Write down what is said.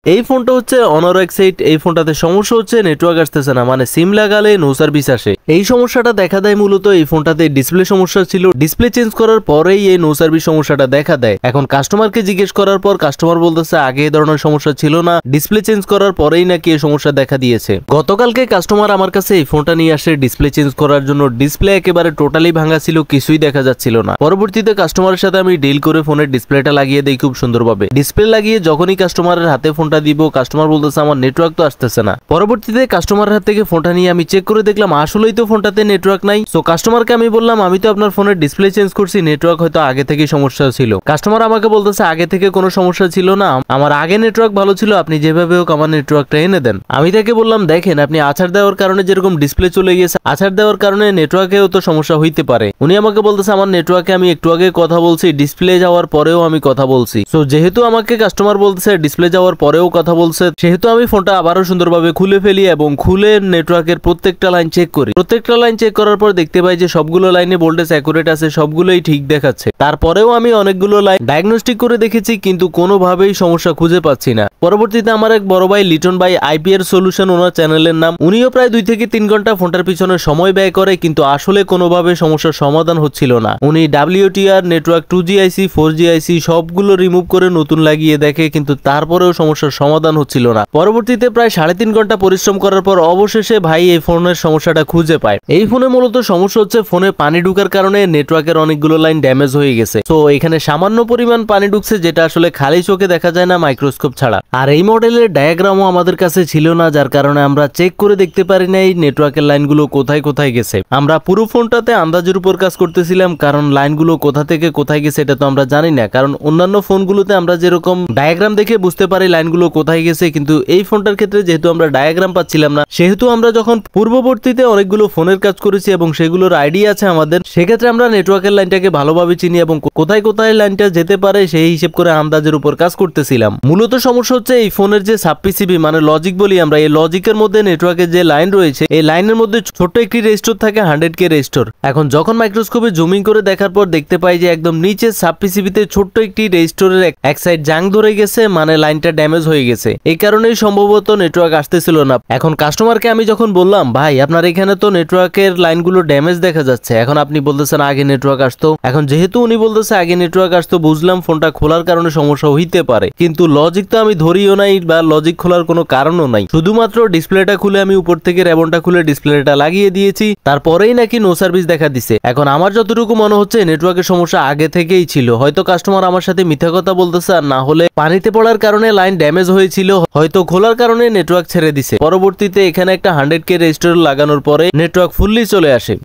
এই ফোনটা হচ্ছে Honor X8। এই ফোনটাতে সমস্যা হচ্ছে নেটওয়ার্ক আসতেছে না, মানে সিম লাগালে নো সার্ভিস আসে। এই সমস্যাটা দেখা দেয় মূলত এই ফোনটাতে ডিসপ্লে সমস্যা ছিল, ডিসপ্লে চেঞ্জ করার পরেই এই নো সার্ভিস সমস্যাটা দেখা দেয়। এখন কাস্টমারকে জিজ্ঞেস করার পর কাস্টমার বলতেছে আগে এই ধরনের সমস্যা ছিল না, ডিসপ্লে চেঞ্জ করার পরেই নাকি এই সমস্যা দেখা দিয়েছে। গতকালকে কাস্টমার আমার কাছে এই ফোনটা নিয়ে আসে ডিসপ্লে চেঞ্জ করার জন্য। ডিসপ্লে একেবারে টোটালি ভাঙা ছিল, কিছুই দেখা যাচ্ছিল না। পরবর্তীতে কাস্টমারের সাথে আমি ডিল করে ফোনের ডিসপ্লেটা লাগিয়ে দেই খুব সুন্দরভাবে। ডিসপ্লে লাগিয়ে যখনই কাস্টমারের হাতে ফোনটা দিব, কাস্টমার বলতেছে আমার নেটওয়ার্ক তো আসতেছে না। পরবর্তীতে কাস্টমারের হাত থেকে ফোনটা নিয়ে আমি চেক করে দেখলাম আসলেই তো ফোনটাতে নেটওয়ার্ক নাই। সো কাস্টমারকে আমি বললাম আমি তো আপনার ফোনের ডিসপ্লে চেঞ্জ করছি, নেটওয়ার্ক হয়তো আগে থেকে সমস্যা ছিল। কাস্টমার আমাকে বলতেছে আগে থেকে কোনো সমস্যা ছিল না, আমার আগে নেটওয়ার্ক ভালো ছিল, আপনি যেভাবে হোক আমার নেটওয়ার্কটা এনে দেন। আমি তাকে বললাম দেখেন আপনি আছাড় দেওয়ার কারণে যেরকম ডিসপ্লে চলে গিয়েছে, আছাড় দেওয়ার কারণে নেটওয়ার্কেও তো সমস্যা হইতে পারে। উনি আমাকে বলতেছে আমার নেটওয়ার্কে আমি একটু আগে কথা বলছি, ডিসপ্লে যাওয়ার পরেও আমি কথা বলছি। সো যেহেতু আমাকে কাস্টমার বলতেছে ডিসপ্লে যাওয়ার পরেও কথা বলছে, সেহেতু আমি ফোনটা আবারও সুন্দরভাবে খুলে ফেলি এবং খুলে নেটওয়ার্কের প্রত্যেকটা লাইন চেক করি। প্রত্যেকটা লাইন চেক করার পর দেখতে পাই যে সবগুলো লাইনে ভোল্টেজ অ্যাকুরেট আছে, সবগুলোই ঠিক দেখাচ্ছে। তারপরেও আমি অনেকগুলো লাইন ডায়াগনস্টিক করে দেখেছি কিন্তু কোনোভাবেই সমস্যা খুঁজে পাচ্ছি না। পরবর্তীতে আমার এক বড় ভাই লিটন ভাই IPR সলিউশন ওনার চ্যানেলের নাম, উনিও প্রায় 2 থেকে 3 ঘন্টা ফোনটার পিছনে সময় ব্যয় করে কিন্তু আসলে কোনোভাবে সমস্যার সমাধান হচ্ছিল না। উনি WTR network 2G IC 4G IC সবগুলো রিমুভ করে নতুন লাগিয়ে দেখে কিন্তু তারপরেও সমস্যার সমাধান হচ্ছিল না। পরবর্তীতে প্রায় 3.5 ঘন্টা পরিশ্রম করার পর অবশেষে ভাই এই ফোনের সমস্যাটা খুঁজে পায়। এই ফোনে মূলত সমস্যা হচ্ছে ফোনে পানি ঢুকার কারণে নেটওয়ার্কের অনেকগুলো লাইন ড্যামেজ হয়ে গেছে। তো এখানে সামান্য পরিমাণ পানি ঢুকছে যেটা আসলে খালি চোখে দেখা যায় না মাইক্রোস্কোপ ছাড়া। আর এই মডেলের ডায়াগ্রামও আমাদের কাছে ছিল না, যার কারণে আমরা চেক করে দেখতে পারি না এই নেটওয়ার্কের লাইনগুলো কোথায় কোথায় গেছে। আমরা পুরো ফোনটাতে আন্দাজের উপর কাজ করতেছিলাম, কারণ লাইনগুলো কোথা থেকে কোথায় গেছে এটা তো আমরা জানি না। কারণ অন্যান্য ফোনগুলোতে আমরা যেরকম ডায়াগ্রাম দেখে বুঝতে পারি লাইনগুলো কোথায় গেছে, কিন্তু এই ফোনটার ক্ষেত্রে যেহেতু আমরা ডায়াগ্রাম পাচ্ছিলাম না, সেহেতু আমরা যখন পূর্ববর্তীতে অনেকগুলো ফোনের কাজ করেছি এবং সেগুলোর আইডিয়া আছে আমাদের, সেক্ষেত্রে আমরা নেটওয়ার্কের লাইনটাকে ভালোভাবে চিনি এবং কোথায় কোথায় লাইনটা যেতে পারে সেই হিসেব করে আন্দাজের উপর কাজ করতেছিলাম। মূলত সমস্যা হচ্ছে এই ফোনের যে সাব PCB মানে লজিক বলি আমরা, এই লজিকের মধ্যে নেটওয়ার্কের যে লাইন রয়েছে এই লাইনের মধ্যে ছোট্ট একটি রেজিস্টর থাকে 100K রেজিস্টর। এখন যখন মাইক্রোস্কোপে জুমিং করে দেখার পর দেখতে পাই যে একদম নিচে সাব PCBতে ছোট্ট একটি রেজিস্টরের এক সাইড জাং ধরে গেছে, মানে লাইনটা ড্যামেজ হয়ে গেছে। এই কারণেই সম্ভবত নেটওয়ার্ক আসতেছিল না। এখন কাস্টমারকে আমি যখন বললাম ভাই আপনার এখানে তো নেটওয়ার্কের লাইনগুলো ড্যামেজ দেখা যাচ্ছে, এখন আপনি বলতেছেন আগে নেটওয়ার্ক আসতো। এখন যেহেতু উনি বলতেছে আগে নেটওয়ার্ক আসতো, বুঝলাম ফোনটা খোলার কারণে সমস্যা হইতে পারে, কিন্তু লজিক তো আমি ধরিও নাই বা লজিক খোলার কোনো কারণও নাই। শুধুমাত্র ডিসপ্লেটা খুলে আমি উপর থেকে রেবনটা খুলে ডিসপ্লেটা লাগিয়ে দিয়েছি, তারপরেই নাকি নো সার্ভিস দেখা দিছে। এখন আমার যতটুকু মনে হচ্ছে নেটওয়ার্কের সমস্যা আগে থেকেই ছিল। হয়তো কাস্টমার আমার সাথে মিথ্যা কথা বলতেছে, আর না হলে পানিতে পড়ার কারণে লাইন ড্যামেজ হয়েছিল, হয়তো খোলার কারণে নেটওয়ার্ক ছেড়ে দিছে। পরবর্তীতে এখানে একটা 100K রেজিস্টর লাগানোর পরে নেটওয়ার্ক ফুললি চলে আসে।